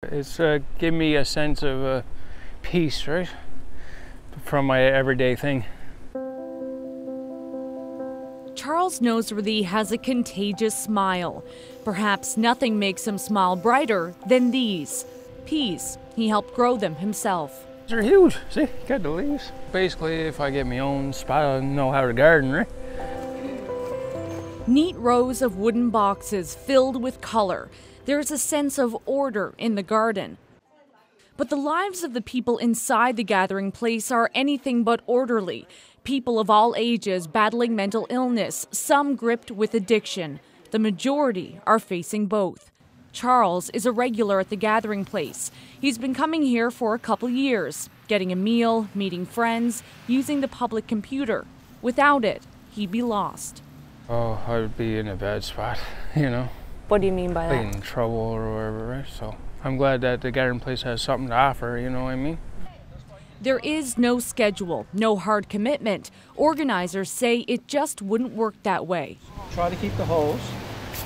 It's given me a sense of peace, right, from my everyday thing. Charles Noseworthy has a contagious smile. Perhaps nothing makes him smile brighter than these peas. He helped grow them himself. They're huge. See, got the leaves. Basically, if I get my own spot, I know how to garden, right? Neat rows of wooden boxes filled with color. There's a sense of order in the garden. But the lives of the people inside the gathering place are anything but orderly. People of all ages battling mental illness, some gripped with addiction. The majority are facing both. Charles is a regular at the gathering place. He's been coming here for a couple years, getting a meal, meeting friends, using the public computer. Without it, he'd be lost. Oh, I would be in a bad spot, you know. What do you mean by that? Like in trouble or whatever, right? So I'm glad that the gathering place has something to offer, you know what I mean? There is no schedule, no hard commitment. Organizers say it just wouldn't work that way. Try to keep the hose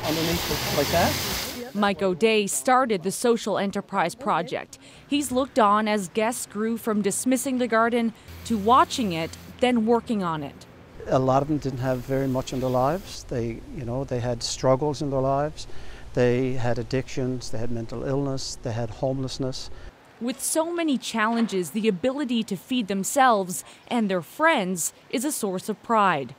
underneath like that. Mike O'Day started the social enterprise project. He's looked on as guests grew from dismissing the garden to watching it, then working on it. A lot of them didn't have very much in their lives. They had struggles in their lives. They had addictions, they had mental illness, they had homelessness. With so many challenges, the ability to feed themselves and their friends is a source of pride.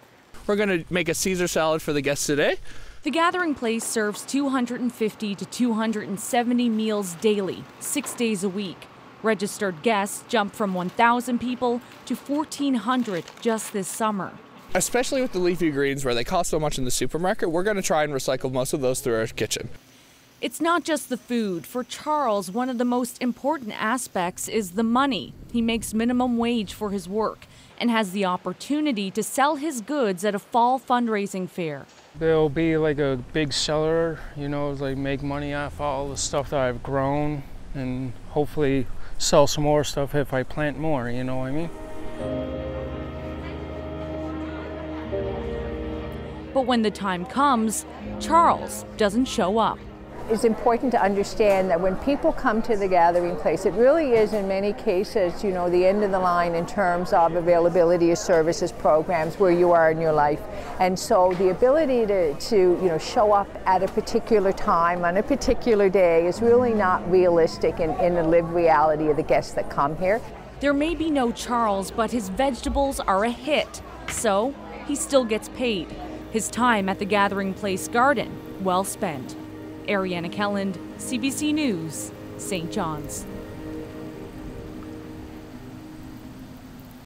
We're going to make a Caesar salad for the guests today. The gathering place serves 250 to 270 meals daily, 6 days a week. Registered guests jump from 1,000 people to 1,400 just this summer. Especially with the leafy greens where they cost so much in the supermarket, we're going to try and recycle most of those through our kitchen. It's not just the food. For Charles, one of the most important aspects is the money. He makes minimum wage for his work and has the opportunity to sell his goods at a fall fundraising fair. There'll be like a big seller, you know, like make money off all the stuff that I've grown and hopefully sell some more stuff if I plant more, you know what I mean? But when the time comes, Charles doesn't show up. It's important to understand that when people come to the gathering place, it really is in many cases, you know, the end of the line in terms of availability of services, programs, where you are in your life. And so the ability to show up at a particular time on a particular day is really not realistic in the lived reality of the guests that come here. There may be no Charles, but his vegetables are a hit, so he still gets paid. His time at the gathering place garden, well spent. Ariana Kelland, CBC News, St. John's.